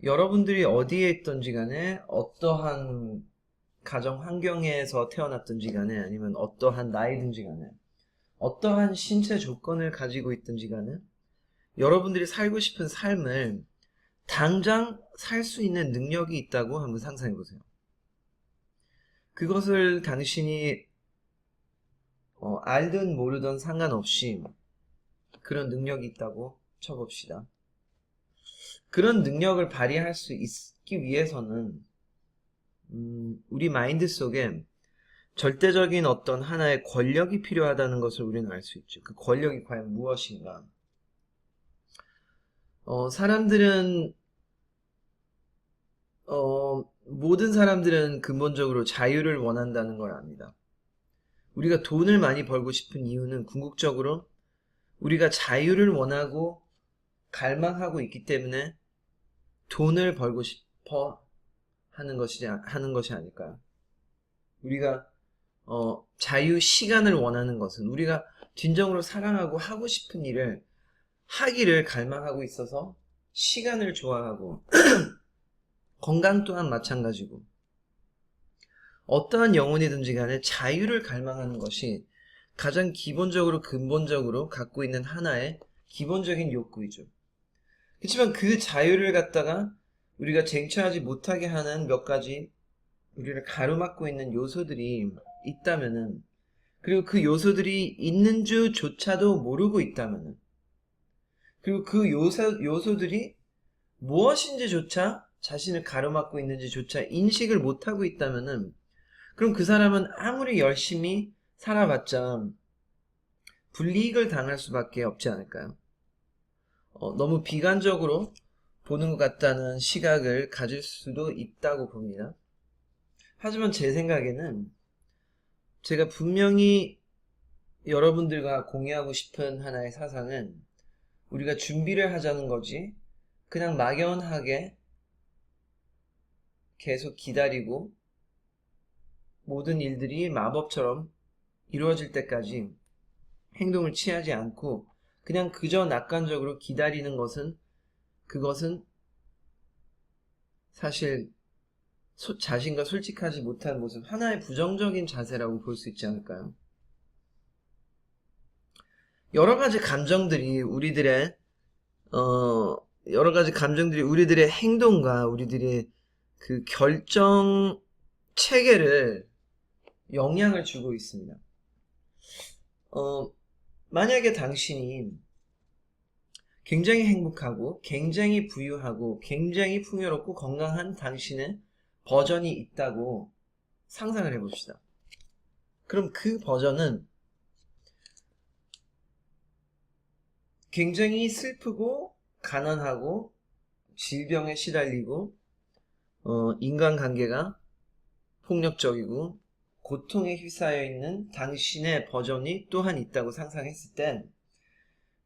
여러분들이 어디에 있든지 간에 어떠한 가정 환경에서 태어났든지 간에 아니면 어떠한 나이든지 간에 어떠한 신체 조건을 가지고 있든지 간에 여러분들이 살고 싶은 삶을 당장 살 수 있는 능력이 있다고 한번 상상해 보세요. 그것을 당신이 알든 모르든 상관없이 그런 능력이 있다고 쳐봅시다. 그런 능력을 발휘할 수 있기 위해서는 우리 마인드 속에 절대적인 어떤 하나의 권력이 필요하다는 것을 우리는 알 수 있죠. 그 권력이 과연 무엇인가? 사람들은 모든 사람들은 근본적으로 자유를 원한다는 걸 압니다. 우리가 돈을 많이 벌고 싶은 이유는 궁극적으로 우리가 자유를 원하고 갈망하고 있기 때문에 돈을 벌고 싶어 하는 것이 아닐까요? 우리가 자유 시간을 원하는 것은 우리가 진정으로 사랑하고 하고 싶은 일을 하기를 갈망하고 있어서 시간을 좋아하고 건강 또한 마찬가지고 어떠한 영혼이든지 간에 자유를 갈망하는 것이 가장 기본적으로 근본적으로 갖고 있는 하나의 기본적인 욕구이죠. 그렇지만 그 자유를 갖다가 우리가 쟁취하지 못하게 하는 몇 가지 우리를 가로막고 있는 요소들이 있다면은, 그리고 그 요소들이 있는 줄조차도 모르고 있다면은, 그리고 그 요소들이 무엇인지조차 자신을 가로막고 있는지조차 인식을 못하고 있다면은, 그럼 그 사람은 아무리 열심히 살아봤자 불이익을 당할 수밖에 없지 않을까요? 너무 비관적으로 보는 것 같다는 시각을 가질 수도 있다고 봅니다. 하지만 제 생각에는 제가 분명히 여러분들과 공유하고 싶은 하나의 사상은 우리가 준비를 하자는 거지 그냥 막연하게 계속 기다리고 모든 일들이 마법처럼 이루어질 때까지 행동을 취하지 않고 그냥 그저 낙관적으로 기다리는 것은 그것은 사실 자신과 솔직하지 못한 모습, 하나의 부정적인 자세라고 볼 수 있지 않을까요? 여러 가지 감정들이 우리들의 행동과 우리들의 그 결정 체계를 영향을 주고 있습니다. 만약에 당신이 굉장히 행복하고 굉장히 부유하고 굉장히 풍요롭고 건강한 당신의 버전이 있다고 상상을 해봅시다. 그럼 그 버전은 굉장히 슬프고 가난하고 질병에 시달리고 인간관계가 폭력적이고 고통에 휩싸여 있는 당신의 버전이 또한 있다고 상상했을 땐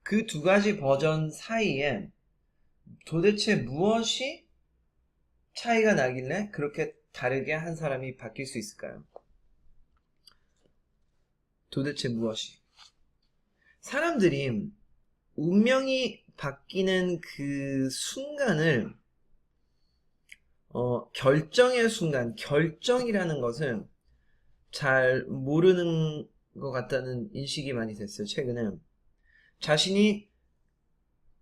그 두 가지 버전 사이에 도대체 무엇이 차이가 나길래 그렇게 다르게 한 사람이 바뀔 수 있을까요? 도대체 무엇이? 사람들이 운명이 바뀌는 그 순간을 결정의 순간, 결정이라는 것을 잘 모르는 것 같다는 인식이 많이 됐어요. 최근에 자신이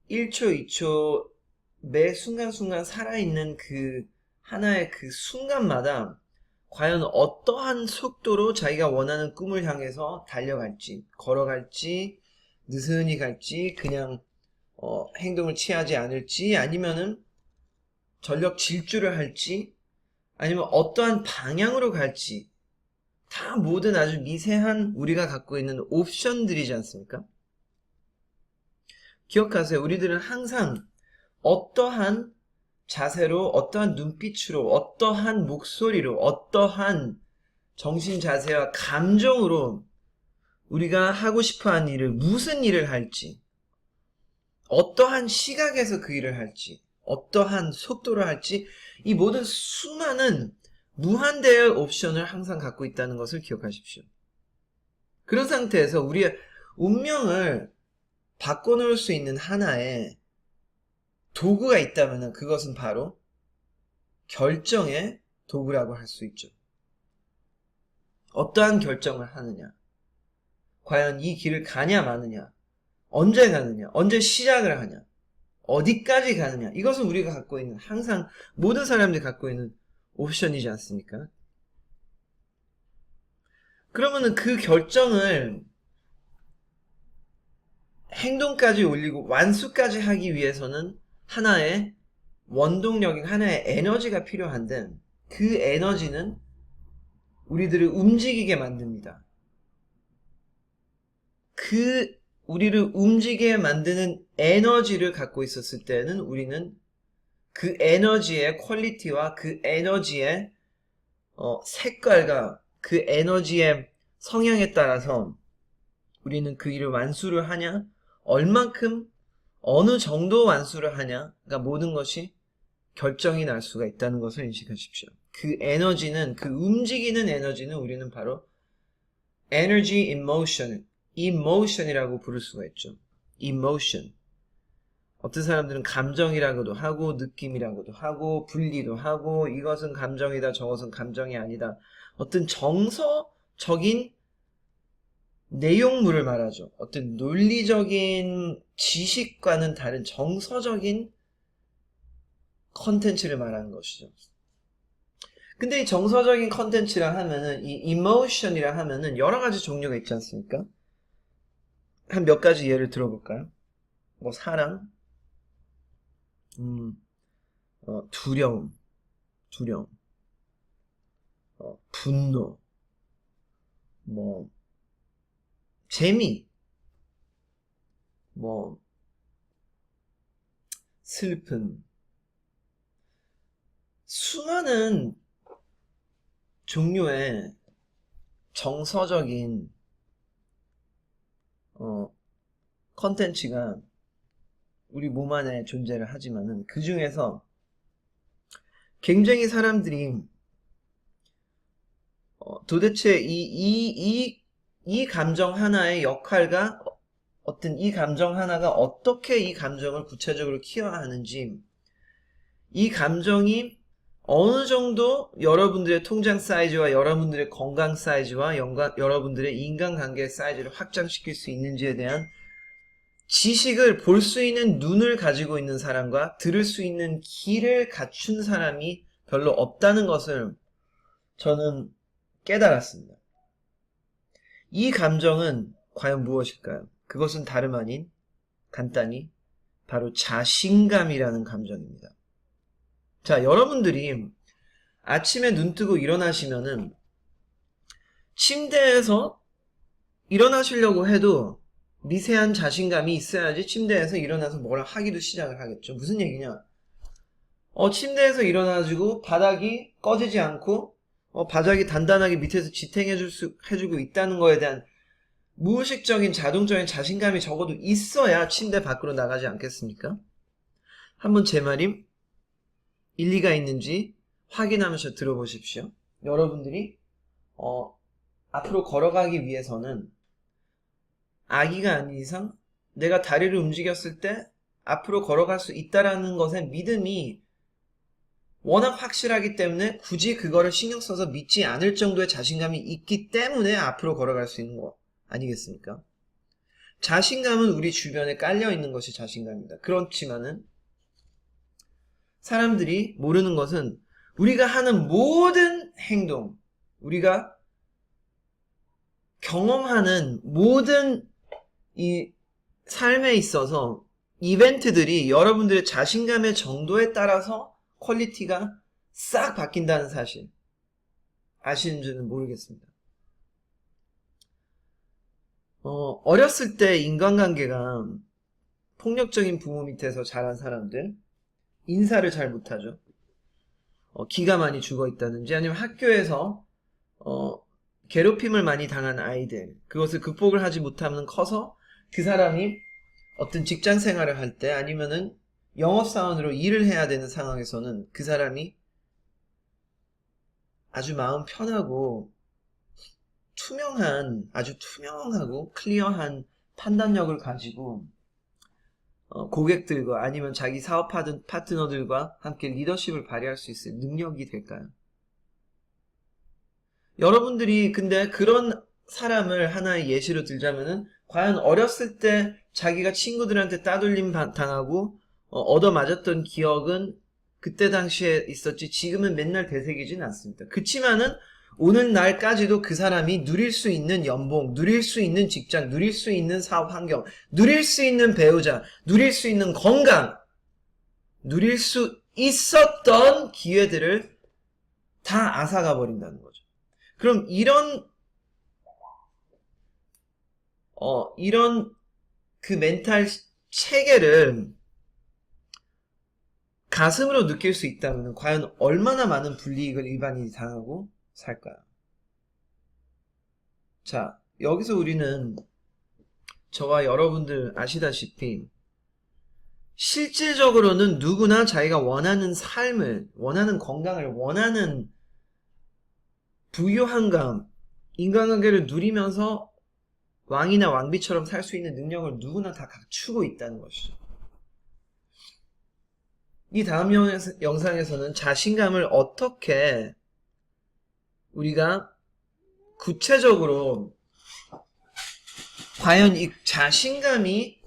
1초, 2초 매 순간순간 살아있는 그 하나의 그 순간마다 과연 어떠한 속도로 자기가 원하는 꿈을 향해서 달려갈지, 걸어갈지, 느슨히 갈지, 그냥 행동을 취하지 않을지, 아니면은 전력 질주를 할지, 아니면 어떠한 방향으로 갈지, 다 모든 아주 미세한 우리가 갖고 있는 옵션들이지 않습니까? 기억하세요. 우리들은 항상 어떠한 자세로, 어떠한 눈빛으로, 어떠한 목소리로, 어떠한 정신 자세와 감정으로 우리가 하고 싶어하는 일을, 무슨 일을 할지, 어떠한 시각에서 그 일을 할지, 어떠한 속도로 할지, 이 모든 수많은 무한대의 옵션을 항상 갖고 있다는 것을 기억하십시오. 그런 상태에서 우리의 운명을 바꿔놓을 수 있는 하나의 도구가 있다면 그것은 바로 결정의 도구라고 할 수 있죠. 어떠한 결정을 하느냐, 과연 이 길을 가냐 마느냐, 언제 가느냐, 언제 시작을 하냐, 어디까지 가느냐, 이것은 우리가 갖고 있는, 항상 모든 사람들이 갖고 있는 옵션이지 않습니까? 그러면은 그 결정을 행동까지 올리고 완수까지 하기 위해서는 하나의 원동력인, 하나의 에너지가 필요한데, 그 에너지는 우리들을 움직이게 만듭니다. 그 우리를 움직이게 만드는 에너지를 갖고 있었을 때는 우리는 그 에너지의 퀄리티와 그 에너지의 색깔과 그 에너지의 성향에 따라서 우리는 그 일을 완수를 하냐, 얼만큼, 어느 정도 완수를 하냐, 그러니까 모든 것이 결정이 날 수가 있다는 것을 인식하십시오. 그 에너지는, 그 움직이는 에너지는 우리는 바로 energy in motion, emotion이라고 부를 수가 있죠. emotion. 어떤 사람들은 감정이라고도 하고 느낌이라고도 하고 분리도 하고 이것은 감정이다 저것은 감정이 아니다. 어떤 정서적인 내용물을 말하죠. 어떤 논리적인 지식과는 다른 정서적인 컨텐츠를 말하는 것이죠. 근데 이 정서적인 컨텐츠라 하면은 이 emotion이라 하면은 여러 가지 종류가 있지 않습니까? 한 몇 가지 예를 들어볼까요? 뭐 사랑, 두려움, 분노, 뭐 재미, 뭐 슬픔, 수많은 종류의 정서적인 컨텐츠가 우리 몸 안에 존재를 하지만은 그 중에서 굉장히 사람들이 도대체 이 감정 하나의 역할과 어떤 이 감정 하나가 어떻게 이 감정을 구체적으로 키워하는지, 이 감정이 어느 정도 여러분들의 통장 사이즈와 여러분들의 건강 사이즈와 여러분들의 인간관계의 사이즈를 확장시킬 수 있는지에 대한 지식을 볼 수 있는 눈을 가지고 있는 사람과 들을 수 있는 귀를 갖춘 사람이 별로 없다는 것을 저는 깨달았습니다. 이 감정은 과연 무엇일까요? 그것은 다름 아닌 간단히 바로 자신감이라는 감정입니다. 자, 여러분들이 아침에 눈 뜨고 일어나시면은 침대에서 일어나시려고 해도 미세한 자신감이 있어야지 침대에서 일어나서 뭘 하기도 시작을 하겠죠. 무슨 얘기냐? 침대에서 일어나가지고 바닥이 꺼지지 않고 바닥이 단단하게 밑에서 지탱해주고 있다는 거에 대한 무의식적인 자동적인 자신감이 적어도 있어야 침대 밖으로 나가지 않겠습니까? 한번 제 말이 일리가 있는지 확인하면서 들어보십시오. 여러분들이 앞으로 걸어가기 위해서는 아기가 아닌 이상 내가 다리를 움직였을 때 앞으로 걸어갈 수 있다라는 것에 믿음이 워낙 확실하기 때문에 굳이 그거를 신경 써서 믿지 않을 정도의 자신감이 있기 때문에 앞으로 걸어갈 수 있는 거 아니겠습니까? 자신감은 우리 주변에 깔려 있는 것이 자신감입니다. 그렇지만은 사람들이 모르는 것은 우리가 하는 모든 행동, 우리가 경험하는 모든 이 삶에 있어서 이벤트들이 여러분들의 자신감의 정도에 따라서 퀄리티가 싹 바뀐다는 사실 아시는지는 모르겠습니다. 어렸을 때 인간관계가 폭력적인 부모 밑에서 자란 사람들, 인사를 잘 못하죠. 기가 많이 죽어 있다든지 아니면 학교에서 괴롭힘을 많이 당한 아이들, 그것을 극복을 하지 못하면 커서 그 사람이 어떤 직장 생활을 할 때 아니면은 영업사원으로 일을 해야 되는 상황에서는 그 사람이 아주 마음 편하고 아주 투명하고 클리어한 판단력을 가지고 고객들과 아니면 자기 사업 파트너들과 함께 리더십을 발휘할 수 있을 능력이 될까요? 여러분들이 근데 그런 사람을 하나의 예시로 들자면은 과연 어렸을 때 자기가 친구들한테 따돌림 당하고 얻어맞았던 기억은 그때 당시에 있었지 지금은 맨날 되새기진 않습니다. 그치만은 오늘날까지도 그 사람이 누릴 수 있는 연봉, 누릴 수 있는 직장, 누릴 수 있는 사업 환경, 누릴 수 있는 배우자, 누릴 수 있는 건강, 누릴 수 있었던 기회들을 다 앗아가 버린다는 거죠. 그럼 이런 그 멘탈 체계를 가슴으로 느낄 수 있다면 과연 얼마나 많은 불이익을 일반인이 당하고 살까요? 자, 여기서 우리는 저와 여러분들 아시다시피 실질적으로는 누구나 자기가 원하는 삶을, 원하는 건강을, 원하는 부유한감, 인간관계를 누리면서 왕이나 왕비처럼 살 수 있는 능력을 누구나 다 갖추고 있다는 것이죠. 이 다음 영상에서는 자신감을 어떻게 우리가 구체적으로 과연 이 자신감이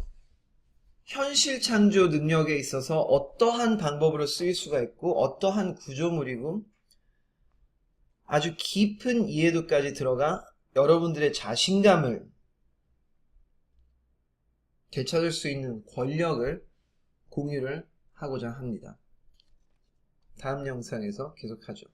현실 창조 능력에 있어서 어떠한 방법으로 쓰일 수가 있고 어떠한 구조물이고 아주 깊은 이해도까지 들어가 여러분들의 자신감을 되찾을 수 있는 권력을 공유를 하고자 합니다. 다음 영상에서 계속하죠.